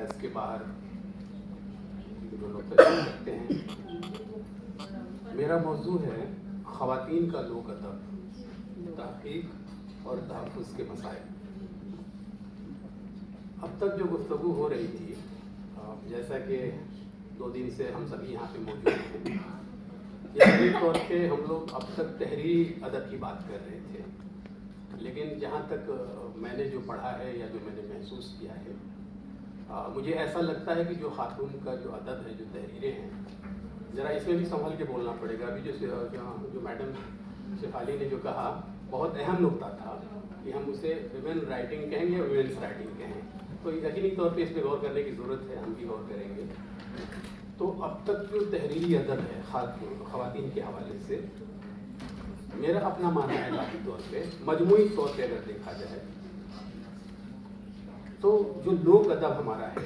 या इसके बाहर जो लोग तशरीफ रखते हैं, मेरा मौजू है ख़वातीन का लोक अदब, तहक़ीक़ और तहफ़्फ़ुज़ के मसाइल। अब तक जो गुफ्तगू हो रही थी, जैसा कि 2 दिन से हम सभी यहाँ पे मौजूद हैं, यकीनी तौर पे हम लोग अब तक तहरीरी अदब की बात कर रहे थे, लेकिन जहाँ तक मैंने जो पढ़ा है या जो मैंने महसूस किया है, मुझे ऐसा लगता है कि जो खातून का जो अदब है, जो तहरीरें हैं, ज़रा इसमें भी संभल के बोलना पड़ेगा। अभी जो मैडम शेफाली ने जो कहा, बहुत अहम नुक्ता था कि हम उसे विमेन राइटिंग कहेंगे या विमेंस राइटिंग कहें, तो यकीनी तौर पे इस पर गौर करने की ज़रूरत है, हम भी गौर करेंगे। तो अब तक जो तहरीरी अदब है ख़वातीन के हवाले से, मेरा अपना मानना है ज़ाती तौर पे, मजमूई तौर पे अगर देखा जाए तो जो लोक अदब हमारा है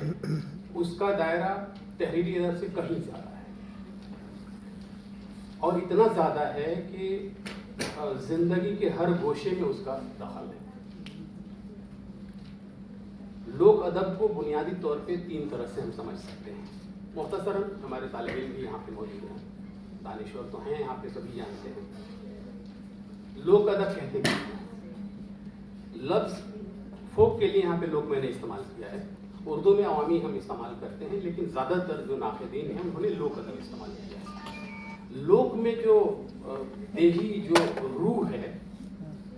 उसका दायरा तहरीरी अदब से कहीं ज़्यादा है, और इतना ज़्यादा है कि ज़िंदगी के हर गोशे में उसका दखल है। लोक अदब को बुनियादी तौर पे 3 तरह से हम समझ सकते हैं। मुख्तसरन हमारे तालिब इल्म भी यहाँ पे मौजूद हैं, दानिश्वर तो हैं यहाँ पे, सभी जानते हैं। लोक अदब कहते हैं, लफ्ज़ फोक के लिए यहाँ पे लोग मैंने इस्तेमाल किया है, उर्दू में अवामी हम इस्तेमाल करते हैं, लेकिन ज़्यादातर जो नाक़िदीन हैं उन्होंने लोक अदब इस्तेमाल किया है। लोक में जो देही जो रूह है,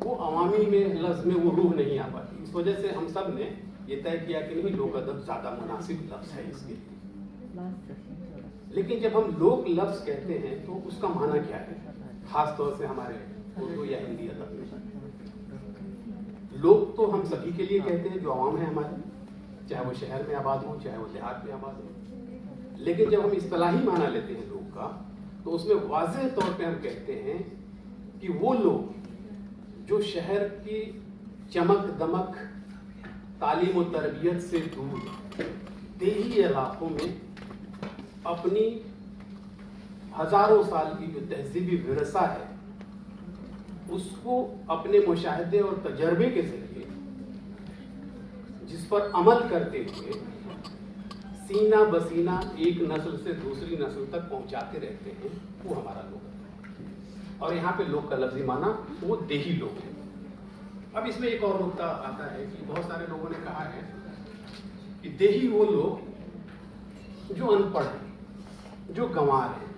वो अवामी में लफ्ज़ में वो रूह नहीं आ पाती। इस वजह से हम सब ने ये तय किया कि नहीं, लोक अदब ज़्यादा मुनासिब लफ्ज़ है इसके लिए। लेकिन जब हम लोक लफ्ज़ कहते हैं तो उसका माना क्या है, ख़ास तौर से हमारे उर्दू या हिंदी अदब में। लोग तो हम सभी के लिए कहते हैं जो आवाम है हमारे, चाहे वो शहर में आबाद हो, चाहे वो देहात में आबाद हो। लेकिन जब हम इस्तिलाही माना लेते हैं लोग का, तो उसमें वाज़ेह तौर पे हम कहते हैं कि वो लोग जो शहर की चमक दमक, तालीम और तरबियत से दूर देही इलाकों में अपनी हज़ारों साल की जो तहज़ीबी विरसा है उसको अपने मुशाहिदे और तजर्बे के ज़रिए जिस पर अमल करते हुए सीना बसीना एक नस्ल से दूसरी नस्ल तक पहुंचाते रहते हैं, वो हमारा लोक है। और यहाँ पे लोग का लफ्ज़ी माना वो देही लोग हैं। अब इसमें एक और नुक्ता आता है कि बहुत सारे लोगों ने कहा है कि देही वो लोग जो अनपढ़ हैं, जो गंवार हैं,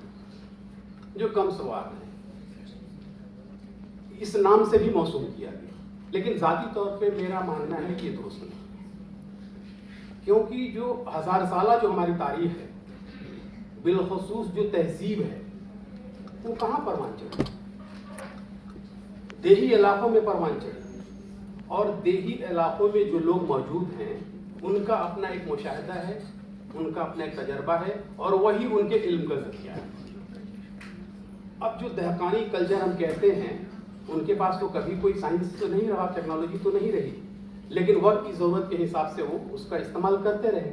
जो कम सवार हैं, इस नाम से भी मौसूम किया गया। लेकिन ज़ाती तौर पे मेरा मानना है कि ये दुरुस्त नहीं, क्योंकि जो 1000 साला जो हमारी तारीख है, बिलखुसूस जो तहजीब है, वो कहाँ परवान चढ़ी? देही इलाकों में परवान चढ़ी। और देही इलाकों में जो लोग मौजूद हैं उनका अपना एक मुशाहिदा है, उनका अपना एक तजर्बा है, और वही उनके इल्म का ज़रिया है। अब जो दहकानी कल्चर हम कहते हैं, उनके पास तो कभी कोई साइंस तो नहीं रहा, टेक्नोलॉजी तो नहीं रही, लेकिन वक्त की ज़रूरत के हिसाब से वो उसका इस्तेमाल करते रहे।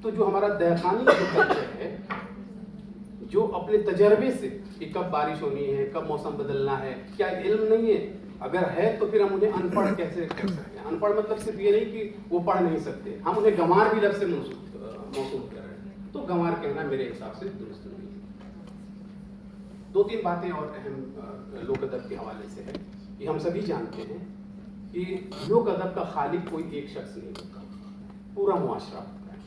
तो जो हमारा दहकानी जो कल्चर है, जो अपने तजर्बे से कि कब बारिश होनी है, कब मौसम बदलना है, क्या इल्म नहीं है? अगर है तो फिर हम उन्हें अनपढ़ कैसे कह सकते हैं? अनपढ़ मतलब सिर्फ ये नहीं कि वो पढ़ नहीं सकते, हम उन्हें गंवार भी लफ्ज़ से मौसूल कर रहे हैं। तो गंवार कहना मेरे हिसाब से दुरुस्त नहीं है। 2-3 बातें और अहम लोक अदब के हवाले से है कि हम सभी जानते हैं कि लोक अदब का खालिक कोई एक शख्स नहीं होता, पूरा मुआशरा होता है।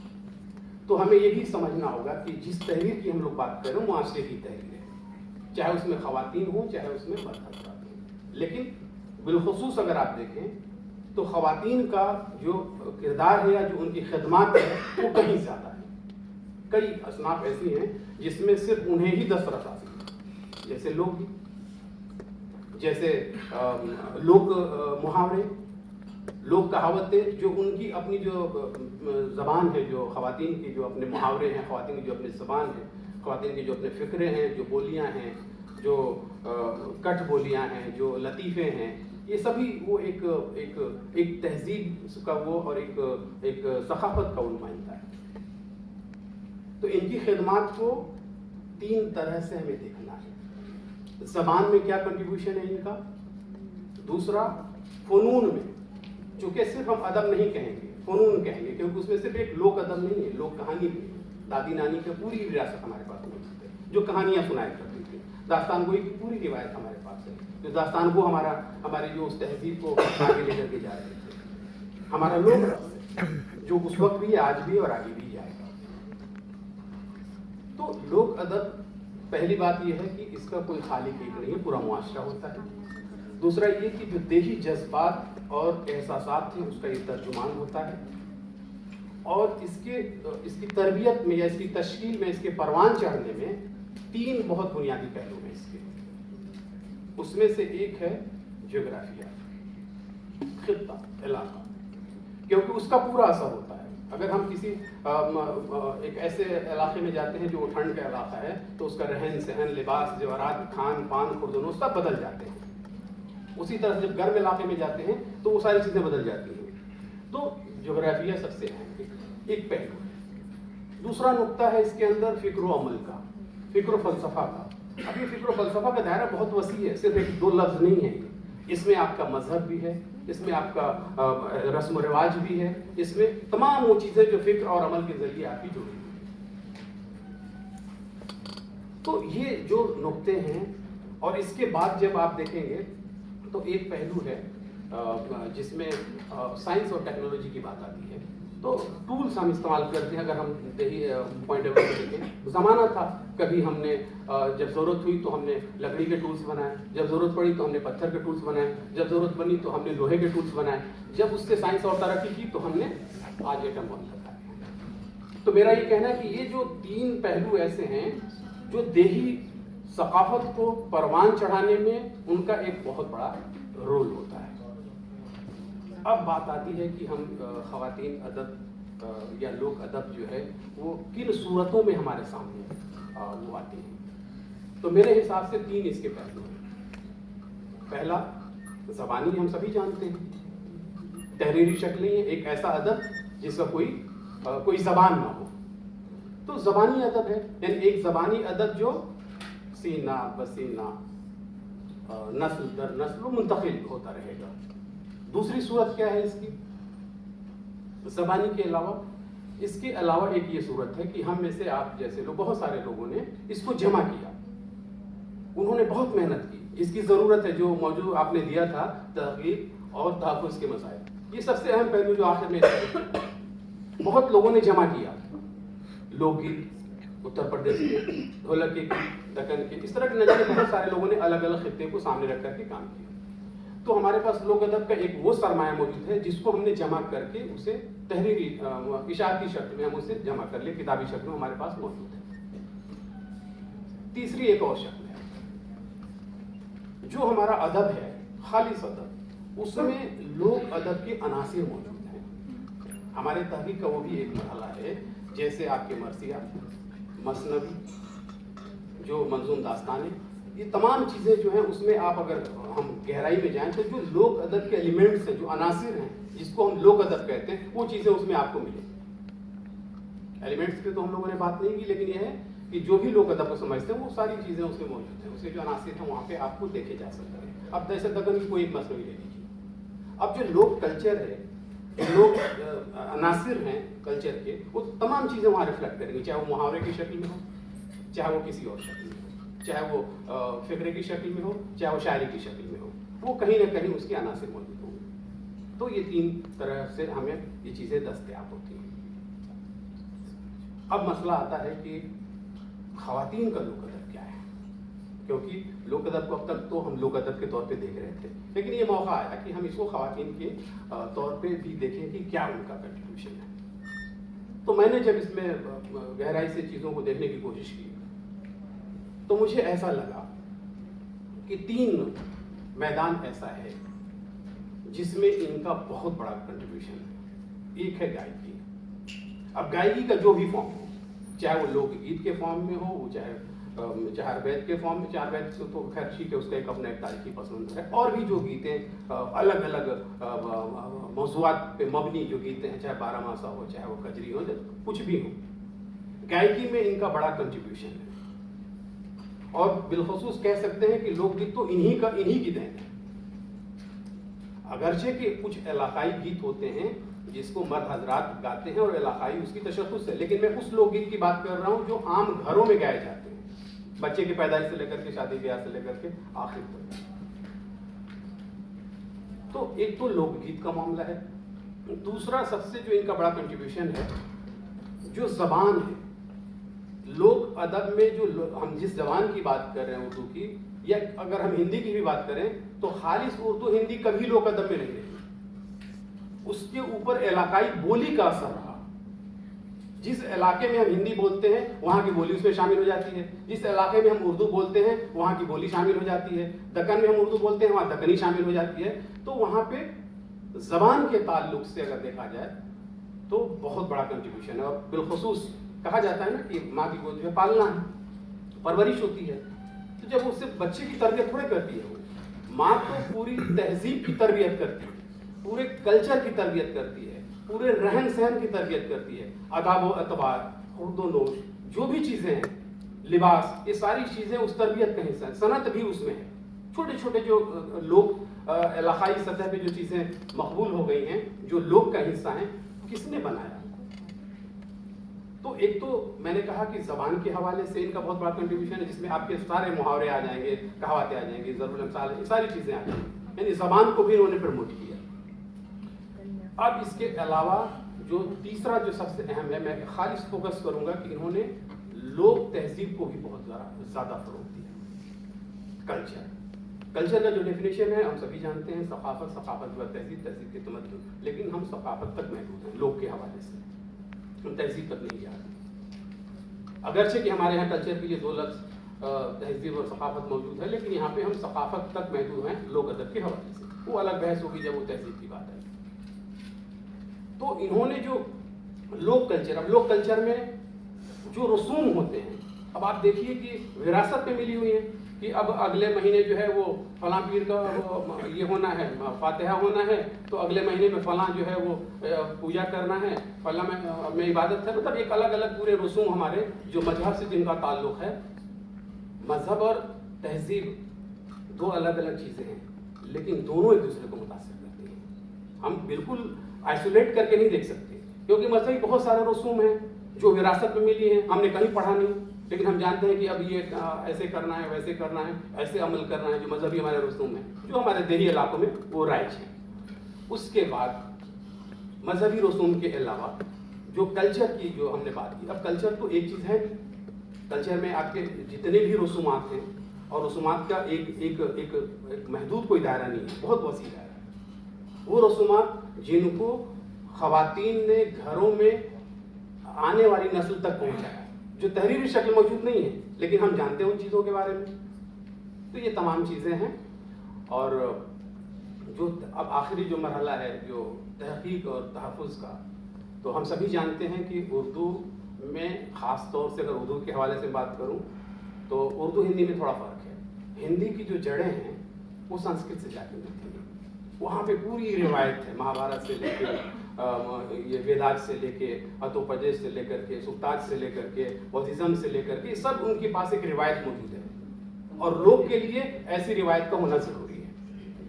तो हमें ये भी समझना होगा कि जिस तहरीर की हम लोग बात कर रहे हैं, मुआशरे की तहरीर है, चाहे उसमें ख़वातीन हो, चाहे उसमें मर्द हज़रात हो। लेकिन बिलखुसूस अगर आप देखें तो ख़वातीन का जो किरदार है या जो उनकी खिदमत है, वो कहीं ज़्यादा है। कई असनाफ ऐसी हैं जिसमें सिर्फ उन्हें ही दस्तरस हासिल है, जैसे लोग, जैसे लोक मुहावरे, लोक कहावतें, जो उनकी अपनी जो ज़बान है, जो ख़वातीन की जो अपने मुहावरे हैं, ख़वातीन की जो अपनी ज़बान है, ख़वातीन की जो अपने फ़िक्रे हैं, जो बोलियां हैं, जो कट बोलियां हैं, जो लतीफ़े हैं, ये सभी वो एक तहजीब का वो और एक सखाफत का नुमाइंदा है। तो इनकी खिदमत को 3 तरह से हमें देखना है। ज़बान में क्या कंट्रीब्यूशन है इनका, दूसरा फ़नून में, चूँकि सिर्फ हम अदब नहीं कहेंगे, फनून कहेंगे, क्योंकि उसमें सिर्फ एक लोक अदब नहीं है, लोक कहानी भी है। दादी नानी की पूरी विरासत हमारे पास मौजूद है, जो कहानियाँ सुनाया करती थी। दास्तान गोई की पूरी रिवायत हमारे पास है, जो दास्तान गो हमारी जो उस तहजीब को आगे लेकर के जा रहे थे। हमारा लोक रस है, जो उस वक्त भी, आज भी और आगे भी जाएगा। तो लोक अदब, पहली बात यह है कि इसका कोई खालिक एक नहीं है, पूरा मुआशरा होता है। दूसरा ये कि जो देही जज्बात और एहसासात थे उसका ये तर्जुमान होता है, और इसकी तरबियत में या इसकी तश्कील में, इसके परवान चढ़ने में 3 बहुत बुनियादी पहलू हैं इसके। उसमें से एक है ज्योग्राफिया, खित्ता, इलाका, क्योंकि उसका पूरा असर होता है। अगर हम किसी एक ऐसे इलाके में जाते हैं जो ठंड का इलाका है, तो उसका रहन सहन, लिबास, जेवरात, खान पान, खुर्दनों सब बदल जाते हैं। उसी तरह जब गर्म इलाके में जाते हैं तो वो सारी चीज़ें बदल जाती हैं। तो ज्योग्राफिया सबसे अहम एक पहलू है। दूसरा नुक्ता है इसके अंदर फ़िक्र अमल का, फ़िक्र फ़लसफ़ा का। अब ये फ़िक्र फ़लसफ़ा का दायरा बहुत वसी है, सिर्फ 1-2 लफ्ज़ नहीं है। इसमें आपका मजहब भी है, इसमें आपका रस्म रिवाज भी है, इसमें तमाम वो चीज़ें जो फ़िक्र और अमल के ज़रिए आपकी जुड़ी हुई हैं। तो ये जो नुक्ते हैं, और इसके बाद जब आप देखेंगे तो एक पहलू है जिसमें साइंस और टेक्नोलॉजी की बात आती है। तो टूल्स हम इस्तेमाल करते हैं। अगर हम दही पॉइंट ऑफ व्यू से देखें, ज़माना था, कभी हमने जब ज़रूरत हुई तो हमने लकड़ी के टूल्स बनाए, जब ज़रूरत पड़ी तो हमने पत्थर के टूल्स बनाए, जब ज़रूरत बनी तो हमने लोहे के टूल्स बनाए, जब उससे साइंस और तरक्की की तो हमने आज एटम बम लगाया। तो मेरा ये कहना है कि ये जो 3 पहलू ऐसे हैं जो देही सकाफत को परवान चढ़ाने में उनका एक बहुत बड़ा रोल होता है। अब बात आती है कि हम ख़वातीन अदब या लोक अदब जो है वो किन सूरतों में हमारे सामने वो आती हैं। तो मेरे हिसाब से 3 इसके पहलू हैं। पहला, ज़बानी, हम सभी जानते हैं, तहरीरी शक्लें, एक ऐसा अदब जिसका कोई ज़बान ना हो, तो ज़बानी अदब है। यानी एक ज़बानी अदब जो सीना बसीना, नस्ल दर नस्ल मुंतकिल होता रहेगा। दूसरी सूरत क्या है इसकी, ज़बानी के अलावा? इसके अलावा एक ये सूरत है कि हम में से आप जैसे लोग, बहुत सारे लोगों ने इसको जमा किया, उन्होंने बहुत मेहनत की। इसकी ज़रूरत है जो मौजूद आपने दिया था, तहक़ीक़ और तहफ़्फ़ुज़ के मसाइल, ये सबसे अहम पहलू जो आखिर में बहुत लोगों ने जमा किया। लोकगीत उत्तर प्रदेश के, ढोलक के, दक्कन के, इस तरह के न जाने बहुत सारे लोगों ने अलग अलग खित्ते को सामने रख करके काम किया। तो हमारे पास लोक अदब का एक वो सरमाया मौजूद है जिसको हमने जमा करके उसे तहरीरी इशारती शक्ल में हम उसे जमा कर ले, किताबी शक्ल में हमारे पास मौजूद है। तीसरी एक और शक्ल है, जो हमारा अदब है, खालिस अदब, उसमें लोक अदब के अनासिर मौजूद हैं। हमारे तहरीक का वो भी एक मरहला है, जैसे आपके मरसिया, मसनवी, जो मंजूम दास्तानें, ये तमाम चीज़ें जो हैं उसमें आप अगर हम गहराई में जाएं तो जो लोक अदब के एलिमेंट्स हैं, जो अनासिर हैं, जिसको हम लोक अदब कहते हैं, वो चीज़ें उसमें आपको मिलेंगी। एलिमेंट्स पे तो हम लोगों ने बात नहीं की, लेकिन यह है कि जो भी लोक अदब को समझते हैं वो सारी चीज़ें उसमें मौजूद हैं, उसके जो अनासिर हैं वहाँ पे आपको देखे जा सकते हैं। अब जैसे दक्कन की कोई एक मसनवी ले लीजिए। अब जो लोक कल्चर है, जो लोग अनासिर हैं कल्चर के, वो तमाम चीज़ें वहाँ रिफ्लेक्ट करेंगी, चाहे वो मुहावरे की शक्ल में हो, चाहे वो किसी और शक्ल में हो, चाहे वो फिक्रे की शक्ल में हो, चाहे वो शायरी की शक्ल में हो, वो कहीं ना कहीं उसके अनासिर मौजूद होंगे। तो ये 3 तरह से हमें ये चीज़ें दस्तयाब होती हैं। अब मसला आता है कि ख़वातीन का लोक अदब क्या है, क्योंकि लोक अदब को अब तक तो हम लोक अदब के तौर पे देख रहे थे, लेकिन ये मौका आया कि हम इसको ख़वातीन के तौर पे भी देखें कि क्या उनका कंट्रीब्यूशन है। तो मैंने जब इसमें गहराई से चीज़ों को देखने की कोशिश की तो मुझे ऐसा लगा कि 3 मैदान ऐसा है जिसमें इनका बहुत बड़ा कंट्रीब्यूशन है। एक है गायकी। अब गायकी का जो भी फॉर्म हो, चाहे वो लोकगीत के फॉर्म में हो, वो चाहे चार वैद के फॉर्म में, चार वैद तो खैर ठीक है, उसका एक अपना एक तारीखी पसंद है, और भी जो गीतें अलग अलग मौज़ूआत पे मबनी जो गीतें हैं, चाहे बारहमासा हो, चाहे वो कजरी हो, कुछ भी हो, गायकी में इनका बड़ा कंट्रीब्यूशन है। और बिलखसूस कह सकते हैं कि लोकगीत तो इन्हीं की देन है। अगरचे के कुछ इलाकाई गीत होते हैं جس کو مرد حضرات گاتے ہیں اور علاقائی اس کی تشخص ہے، لیکن میں اس لوک گیت کی بات کر رہا ہوں جو عام گھروں میں گائے جاتے ہیں، بچے کی پیدائش سے لے کر کے شادی بیاہ سے لے کر کے آخر تک۔ تو ایک تو لوک گیت کا معاملہ ہے، دوسرا سب سے جو ان کا بڑا کنٹریبیوشن ہے جو زبان ہے۔ لوک ادب میں جو ہم جس زبان کی بات کر رہے ہیں اردو کی، یا اگر ہم ہندی کی بھی بات کریں تو خالص اردو ہندی کبھی لوک ادب میں نہیں رہی، اس کے اوپر علاقائی بولی کا اثر رہا۔ جس علاقے میں ہم ہندی بولتے ہیں وہاں کی بولی اس میں شامل ہو جاتی ہے، جس علاقے میں ہم اردو بولتے ہیں وہاں کی بولی شامل ہو جاتی ہے، دکن میں ہم اردو بولتے ہیں وہاں دکنی شامل ہو جاتی ہے۔ تو وہاں پہ زبان کے تعلق سے اگر دیکھا جائے تو بہت بڑا کنٹریبیوشن ہے، اور بالخصوص کہا جاتا ہے نا کہ ماں کی گود میں پالنا ہے، پرورش ہوتی ہے۔ تو جب اس سے بچے کی تربیت تھوڑے کرتی ہے، ماں تو پوری تہذیب کی تربیت کرتی ہے، پورے کلچر کی تربیت کرتی ہے، پورے رہن سہن کی تربیت کرتی ہے، آداب و اعتبار، خورد و نوش، جو بھی چیزیں ہیں، لباس، یہ ساری چیزیں اس تربیت کا حصہ ہیں۔ صنعت بھی اس میں ہے، چھوٹے چھوٹے جو لوگ علاقائی سطح پہ جو چیزیں مقبول ہو گئی ہیں، جو لوگ کا حصہ ہیں، کس نے بنایا؟ تو ایک تو میں نے کہا کہ زبان کے حوالے سے ان کا بہت بڑا کنٹریبیوشن ہے، جس میں آپ کے سارے محاورے آ جائیں گے، کہاوتیں آ جائیں گی، ضرب الامثال، یہ ساری چیزیں آ جائیں گی، یعنی زبان کو بھی انہوں نے پروموٹ کیا۔ اب اس کے علاوہ جو تیسرا جو سب سے اہم ہے، میں خالص فوکس کروں گا کہ انہوں نے لوک تہذیب کو بھی بہت زیادہ فروغ دیا۔ کلچر کا جو ڈیفینیشن ہے ہم سبھی جانتے ہیں، ثقافت، ثقافت و تہذیب، تہذیب کے تمدن، لیکن ہم ثقافت تک محدود ہیں لوگ کے حوالے سے، ہم تہذیب تک نہیں جاتے۔ اگرچہ کہ ہمارے یہاں کلچر کے لیے دو لفظ تہذیب اور ثقافت موجود ہے، لیکن یہاں پہ ہم ثقافت تک محدود ہیں لوک ادب کے حوالے سے، وہ الگ بحث ہوگی جب وہ تہذیب کی بات ہے۔ تو انہوں نے جو لوک کلچر، اب لوک کلچر میں جو رسوم ہوتے ہیں، اب آپ دیکھیے کہ وراثت میں ملی ہوئی ہیں کہ اب اگلے مہینے جو ہے وہ فلاں پیر کا یہ ہونا ہے، فاتحہ ہونا ہے، تو اگلے مہینے میں فلاں جو ہے وہ پوجا کرنا ہے، فلاں میں عبادت ہے، مطلب ایک الگ الگ پورے رسوم ہمارے جو مذہب سے جن کا تعلق ہے۔ مذہب اور تہذیب دو الگ الگ چیزیں ہیں، لیکن دونوں ایک دوسرے کو متاثر کرتے ہیں، ہم بالکل آئسولیٹ کر کے نہیں دیکھ سکتے، کیونکہ مذہبی بہت سارے رسوم ہیں جو وراثت میں ملی ہیں، ہم نے کہیں پڑھا نہیں، لیکن ہم جانتے ہیں کہ اب یہ ایسے کرنا ہے، ویسے کرنا ہے، ایسے عمل کرنا ہے، جو مذہبی ہمارے رسوم ہیں، جو ہمارے دیہی علاقوں میں وہ رائج ہیں۔ اس کے بعد مذہبی رسوم کے علاوہ جو کلچر کی جو ہم نے بات کی، اب کلچر تو ایک چیز ہے، کلچر میں آپ کے جتنے بھی رسومات ہیں، اور رسومات کا ایک محدود کوئی دائرہ نہیں ہے، بہت وسیع دائرہ ہے۔ وہ رسومات جن کو خواتین نے گھروں میں آنے والی نسل تک پہنچایا، جو تحریری شکل موجود نہیں ہے، لیکن ہم جانتے ہیں ان چیزوں کے بارے میں۔ تو یہ تمام چیزیں ہیں، اور جو اب آخری جو مرحلہ ہے جو تحقیق اور تحفظ کا، تو ہم سبھی جانتے ہیں کہ اردو میں خاص طور سے اگر اردو کے حوالے سے بات کروں تو اردو ہندی میں تھوڑا فرق ہے۔ ہندی کی جو جڑیں ہیں وہ سنسکرت سے جا کے ملتی ہیں، وہاں پہ پوری روایت ہے، مہابھارت سے لے کے یہ ویداج سے لے کے اتوپدیش سے لے کر کے سکتاج سے لے کر کے بدھزم سے لے کر کے، سب ان کے پاس ایک روایت موجود ہے، اور لوگ کے لیے ایسی روایت کا ہونا ضروری ہے۔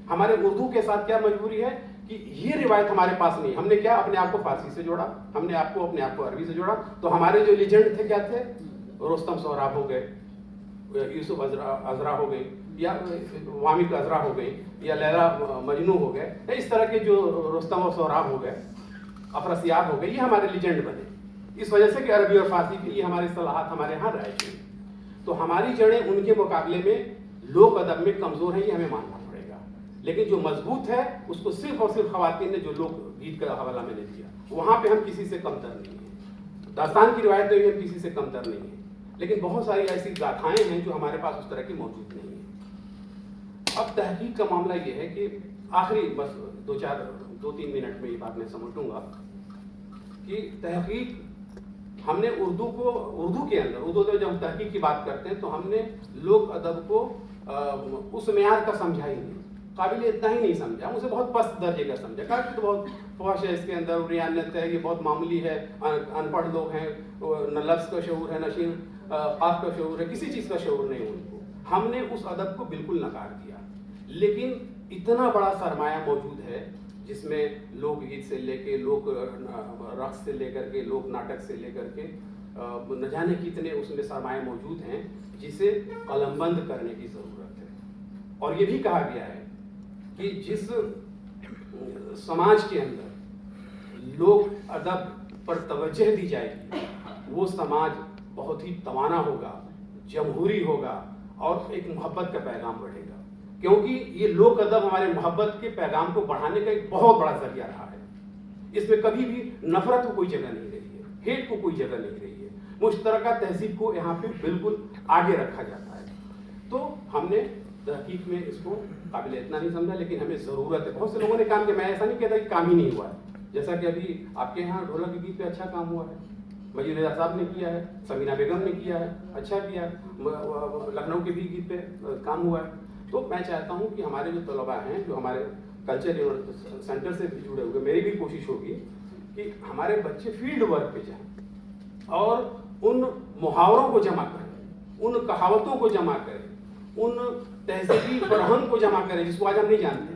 ہمارے اردو کے ساتھ کیا مجبوری ہے کہ یہ روایت ہمارے پاس نہیں، ہم نے کیا اپنے آپ کو فارسی سے جوڑا، ہم نے اپنے آپ کو عربی سے جوڑا، تو ہمارے جو لیجنڈ تھے کیا تھے، رستم سہراب ہو گئے، یوسف عذرا ہو گئی، یا وامق عذرا ہو گئی، یا لیلا مجنو ہو گئے، اس طرح کے جو رستم اور سہراب ہو گئے، افراسیاب ہو گئے، یہ ہمارے لیجنڈ بنے، اس وجہ سے کہ عربی اور فارسی کے لیے ہماری اصطلاحات ہمارے یہاں رائج ہیں۔ تو ہماری جڑیں ان کے مقابلے میں لوک ادب میں کمزور ہیں، یہ ہمیں ماننا پڑے گا، لیکن جو مضبوط ہے اس کو صرف اور صرف خواتین نے جو لوک گیت کا حوالہ میں نے دیا، وہاں پہ ہم کسی سے کم تر نہیں ہیں، داستان کی روایت میں بھی ہم کسی سے کم تر نہیں ہیں، لیکن بہت ساری ایسی گاتھائیں ہیں جو ہمارے پاس اس طرح کی موجود نہیں ہیں۔ اب تحقیق کا معاملہ یہ ہے کہ آخری بس 2-3 منٹ میں یہ بات میں سمجھوں گا کہ تحقیق ہم نے اردو کے اندر جب ہم تحقیق کی بات کرتے ہیں تو ہم نے لوک ادب کو اس معیار کا سمجھا ہی نہیں، قابل اتنا ہی نہیں سمجھا، اسے بہت پست درجے کا سمجھا، کہا کہ تو بہت فحش ہے، اس کے اندر ریانت ہے، یہ بہت معمولی ہے، ان پڑھ لوگ ہیں، نہ لفظ کا شعور ہے، نہ شین قاف کا شعور ہے، کسی چیز کا شعور نہیں ان کو۔ ہم نے اس ادب کو بالکل نکار دیا، لیکن اتنا بڑا سرمایہ موجود ہے جس میں لوک گیت سے لے کے لوک رقص سے لے کر کے لوک ناٹک سے لے کر کے نہ جانے کتنے اس میں سرمایہ موجود ہیں جسے قلم بند کرنے کی ضرورت ہے. اور یہ بھی کہا گیا ہے کہ جس سماج کے اندر لوک ادب پر توجہ دی جائے گی وہ سماج بہت ہی توانا ہوگا, جمہوری ہوگا اور ایک محبت کا پیغام بڑھے گا, کیونکہ یہ لوک ادب ہمارے محبت کے پیغام کو بڑھانے کا ایک بہت بڑا ذریعہ رہا ہے. اس میں کبھی بھی نفرت کو کوئی جگہ نہیں رہی ہے, ہیٹ کو کوئی جگہ نہیں رہی ہے, مشترکہ تہذیب کو یہاں پہ بالکل آگے رکھا جاتا ہے. تو ہم نے تحقیق میں اس کو قابل اتنا نہیں سمجھا, لیکن ہمیں ضرورت ہے. بہت سے لوگوں نے کام کیا, میں ایسا نہیں کہتا کہ کام ہی نہیں ہوا ہے, جیسا کہ ابھی آپ کے یہاں ڈھولک کے گیت پہ اچھا کام ہوا ہے, مجید رضا صاحب نے کیا ہے, سمینا بیگم نے کیا ہے, اچھا کیا ہے, لکھنؤ کے بھی گیت پہ کام ہوا ہے. تو میں چاہتا ہوں کہ ہمارے جو طلباء ہیں جو ہمارے کلچر سینٹر سے بھی جڑے ہوئے, میری بھی کوشش ہوگی کہ ہمارے بچے فیلڈ ورک پہ جائیں اور ان محاوروں کو جمع کریں, ان کہاوتوں کو جمع کریں, ان تہذیبی فرہنگ کو جمع کریں جس کو آج ہم نہیں جانتے.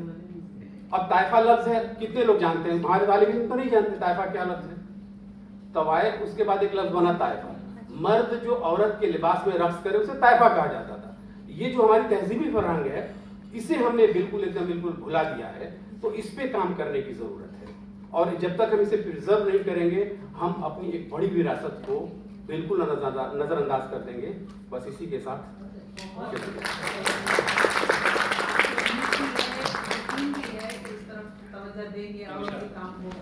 اب طائفہ لفظ ہے, کتنے لوگ جانتے ہیں؟ ہمارے طالب علم تو نہیں جانتے طائفہ کیا لفظ ہے. طوائف, اس کے بعد ایک لفظ بنا طائفہ, مرد جو عورت کے لباس میں رقص کرے اسے طائفہ کہا جاتا تھا. یہ جو ہماری تہذیبی فرہنگ ہے اسے ہم نے بالکل بھلا دیا ہے. تو اس پہ کام کرنے کی ضرورت ہے, اور جب تک ہم اسے پرزرو نہیں کریں گے ہم اپنی ایک بڑی وراثت کو بالکل نظر انداز کر دیں گے. بس اسی کے ساتھ دیں گے اور کام ہوگا.